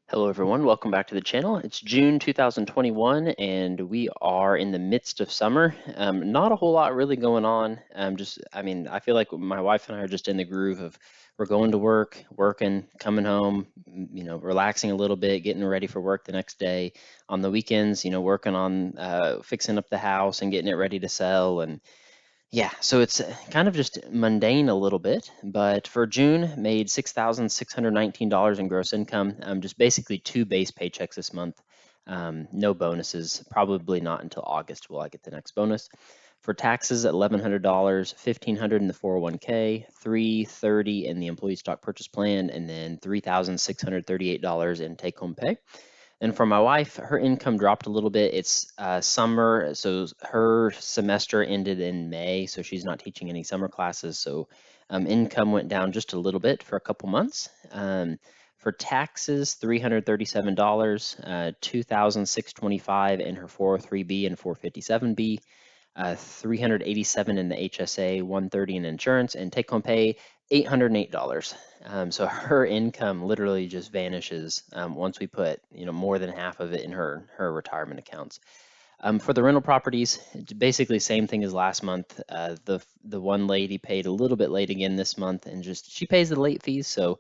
Hello everyone, welcome back to the channel. It's June 2021 and we are in the midst of summer. Not a whole lot really going on. I feel like my wife and I are just in the groove of we're going to work, working, coming home, relaxing a little bit, getting ready for work the next day. On the weekends, working on fixing up the house and getting it ready to sell. And yeah, so it's kind of just mundane a little bit, but for June, made $6,619 in gross income. Just basically two base paychecks this month. No bonuses. Probably not until August will I get the next bonus. For taxes, $1,100, $1,500 in the 401k, $330 in the employee stock purchase plan, and then $3,638 in take-home pay. And for my wife, her income dropped a little bit. It's summer, so her semester ended in May, so she's not teaching any summer classes. So income went down just a little bit for a couple months. For taxes, $337, 2,625 in her 403B and 457B, 387 in the HSA, 130 in insurance, and take home pay $808. So her income literally just vanishes once we put more than half of it in her retirement accounts. For the rental properties, it's basically same thing as last month. The one lady paid a little bit late again this month, and just she pays the late fees. So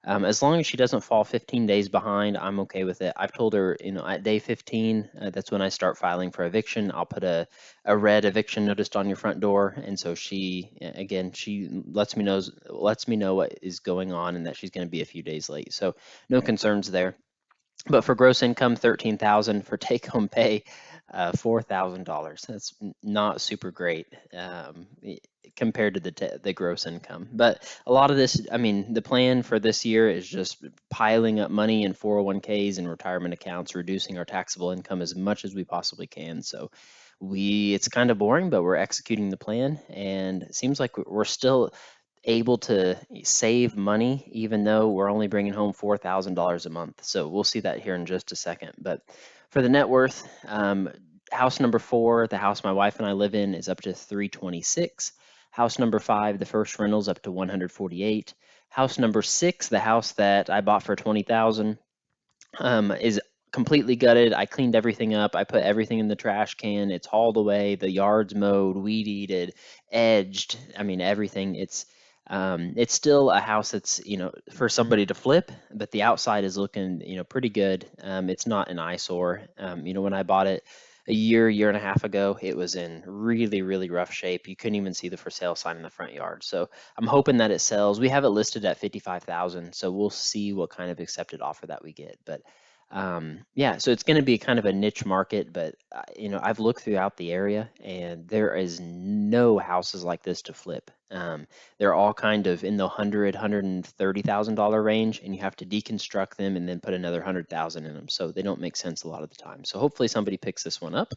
as long as she doesn't fall 15 days behind, I'm okay with it. I've told her, at day 15, that's when I start filing for eviction. I'll put a red eviction notice on your front door, and so she lets me know what is going on and that she's going to be a few days late. So no concerns there. But for gross income, 13,000. For take home pay, $4,000. That's not super great compared to the gross income. But a lot of this, I mean, the plan for this year is just piling up money in 401ks and retirement accounts, reducing our taxable income as much as we possibly can. So it's kind of boring, but we're executing the plan, and it seems like we're still able to save money even though we're only bringing home $4,000 a month. So we'll see that here in just a second. But for the net worth, house number 4, the house my wife and I live in, is up to 326. House number 5, the first rental, is up to 148. House number 6, the house that I bought for 20,000, is completely gutted. I cleaned everything up. I put everything in the trash can. It's hauled away. The yard's mowed, weed eated, edged. I mean, everything. It's still a house that's, for somebody to flip, but the outside is looking, pretty good. It's not an eyesore. When I bought it a year and a half ago, it was in really, really rough shape. You couldn't even see the for sale sign in the front yard. So I'm hoping that it sells. We have it listed at 55,000, so we'll see what kind of accepted offer that we get. But yeah, so it's going to be kind of a niche market, but I've looked throughout the area and there is no houses like this to flip. They're all kind of in the $130,000 range, and you have to deconstruct them and then put another 100,000 in them. So they don't make sense a lot of the time. So hopefully somebody picks this one up.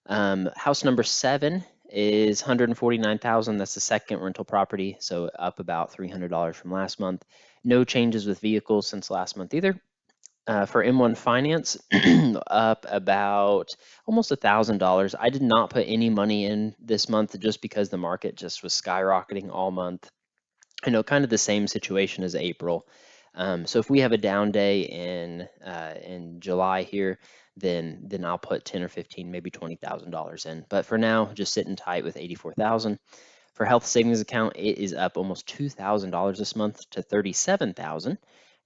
House number 7 is 149,000. That's the second rental property, so up about $300 from last month. No changes with vehicles since last month either. For M1 Finance, up about almost $1,000. I did not put any money in this month just because the market just was skyrocketing all month. I know, kind of the same situation as April. So if we have a down day in July here, then I'll put 10 or 15, maybe $20,000 in. But for now, just sitting tight with 84,000. For health savings account, it is up almost $2,000 this month to 37,000.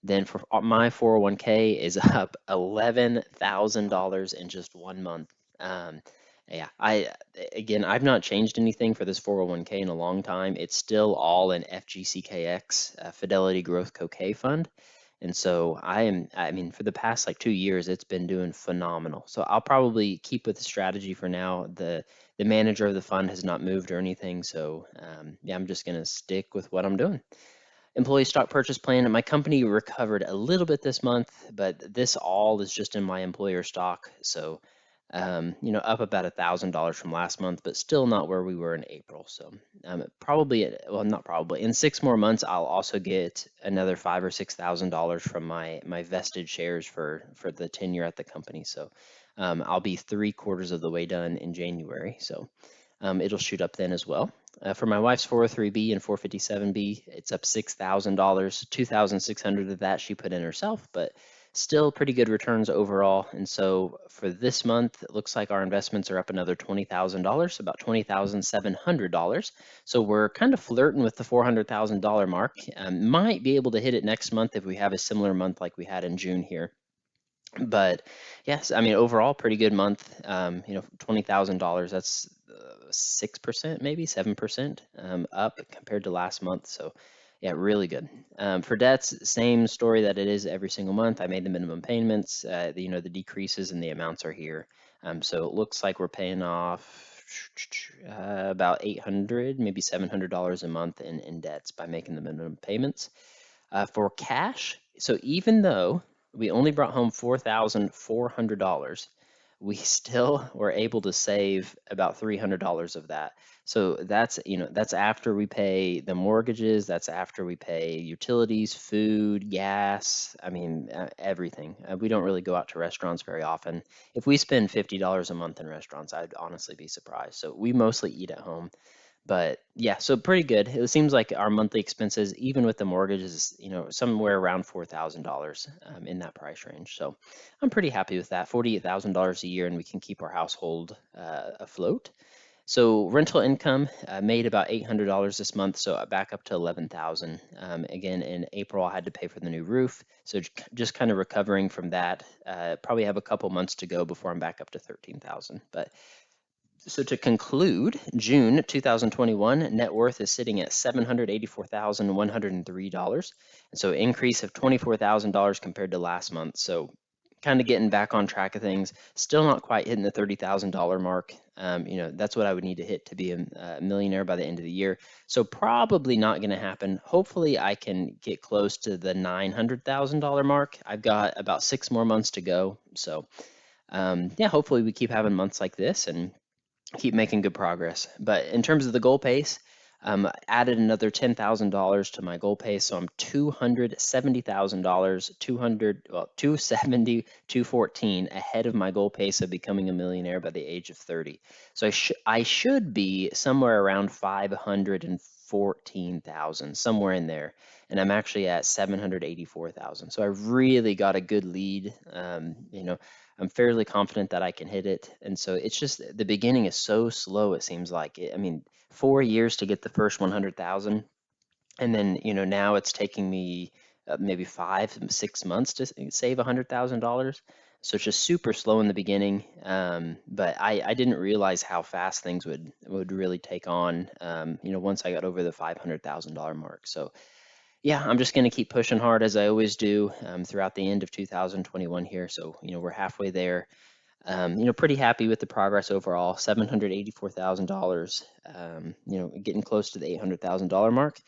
Then for my 401k is up $11,000 in just 1 month. Yeah, I've not changed anything for this 401k in a long time. It's still all in FGCKX, Fidelity Growth Co-K Fund. And so I mean, for the past like 2 years, it's been doing phenomenal. So I'll probably keep with the strategy for now. The manager of the fund has not moved or anything. So yeah, I'm just going to stick with what I'm doing. Employee stock purchase plan. My company recovered a little bit this month, but this all is just in my employer stock. So, up about $1,000 from last month, but still not where we were in April. So, not probably. In 6 more months, I'll also get another $5,000 or $6,000 from my vested shares for the tenure at the company. So, I'll be 3/4 of the way done in January. So, it'll shoot up then as well. For my wife's 403B and 457B, it's up $6,000. 2,600 of that she put in herself, but still pretty good returns overall. And so for this month, it looks like our investments are up another $20,000, about $20,700. So we're kind of flirting with the $400,000 mark. Might be able to hit it next month if we have a similar month like we had in June here. But yes, I mean, overall, pretty good month. $20,000, that's 6%, maybe 7% up compared to last month. So yeah, really good. For debts, same story that it is every single month. I made the minimum payments. The decreases in the amounts are here. So it looks like we're paying off about $800, maybe $700 a month in debts by making the minimum payments. For cash, so even though we only brought home $4,400, we still were able to save about $300 of that. So that's after we pay the mortgages, that's after we pay utilities, food, gas, I mean, everything. We don't really go out to restaurants very often. If we spend $50 a month in restaurants, I'd honestly be surprised. So we mostly eat at home. But yeah, so pretty good. It seems like our monthly expenses, even with the mortgage, is somewhere around $4,000 in that price range. So I'm pretty happy with that. $48,000 a year, and we can keep our household afloat. So rental income made about $800 this month, so back up to 11,000. Again, in April, I had to pay for the new roof, so just kind of recovering from that. Probably have a couple months to go before I'm back up to 13,000. But so to conclude, June 2021 net worth is sitting at $784,103. And so increase of $24,000 compared to last month. So kind of getting back on track of things. Still not quite hitting the $30,000 mark. That's what I would need to hit to be a millionaire by the end of the year. So probably not going to happen. Hopefully I can get close to the $900,000 mark. I've got about 6 more months to go. So yeah, hopefully we keep having months like this and keep making good progress. But in terms of the goal pace, added another $10,000 to my goal pace, so I'm $270,000, 270, 214 ahead of my goal pace of becoming a millionaire by the age of 30. So I should be somewhere around 514,000, somewhere in there, and I'm actually at 784,000. So I really got a good lead. I'm fairly confident that I can hit it. And so it's just the beginning is so slow, it seems like. I mean, 4 years to get the first 100,000. And then, now it's taking me maybe 5, 6 months to save $100,000. So it's just super slow in the beginning. But I didn't realize how fast things would really take on, once I got over the $500,000 mark. So yeah, I'm just going to keep pushing hard as I always do throughout the end of 2021 here. So, we're halfway there. Pretty happy with the progress overall, $784,000, getting close to the $800,000 mark.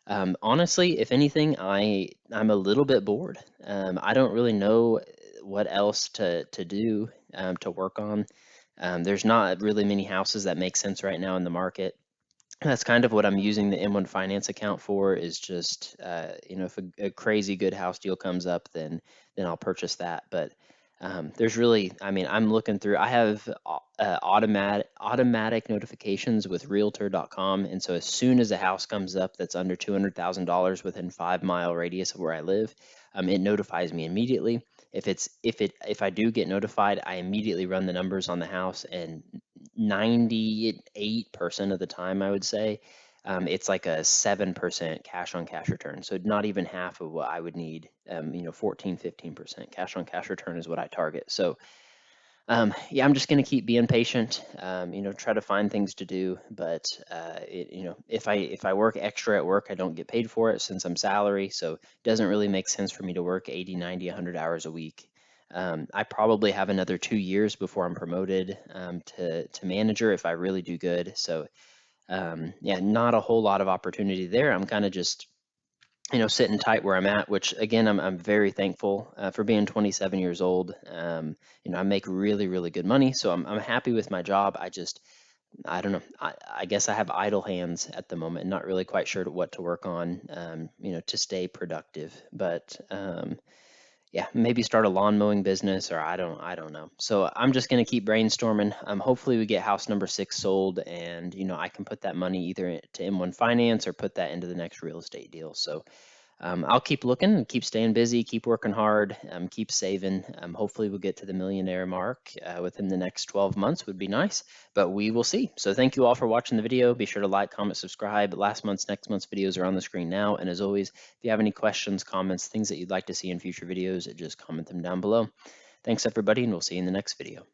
Honestly, if anything, I'm a little bit bored. I don't really know what else to do, to work on. There's not really many houses that make sense right now in the market. That's kind of what I'm using the M1 Finance account for, is just, if a crazy good house deal comes up, then I'll purchase that. But there's really, I mean, I'm looking through, I have automatic notifications with Realtor.com. And so as soon as a house comes up that's under $200,000 within 5-mile radius of where I live, it notifies me immediately. If I do get notified, I immediately run the numbers on the house, and 98% of the time, I would say, it's like a 7% cash on cash return. So not even half of what I would need. 14, 15% cash on cash return is what I target. So yeah, I'm just going to keep being patient, try to find things to do. But if I work extra at work, I don't get paid for it since I'm salary. So it doesn't really make sense for me to work 80, 90, 100 hours a week. I probably have another 2 years before I'm promoted to manager if I really do good. So yeah, not a whole lot of opportunity there. I'm kind of just sitting tight where I'm at, which again, I'm very thankful for being 27 years old. I make really, really good money, so I'm happy with my job. I don't know. I guess I have idle hands at the moment, not really quite sure what to work on, to stay productive. But yeah, maybe start a lawn mowing business, or I don't know. So I'm just going to keep brainstorming. Hopefully we get house number 6 sold, and I can put that money either to M1 Finance or put that into the next real estate deal. So I'll keep looking, keep staying busy, keep working hard, keep saving. Hopefully, we'll get to the millionaire mark within the next 12 months. Would be nice, but we will see. So thank you all for watching the video. Be sure to like, comment, subscribe. Last month's, next month's videos are on the screen now. And as always, if you have any questions, comments, things that you'd like to see in future videos, just comment them down below. Thanks, everybody, and we'll see you in the next video.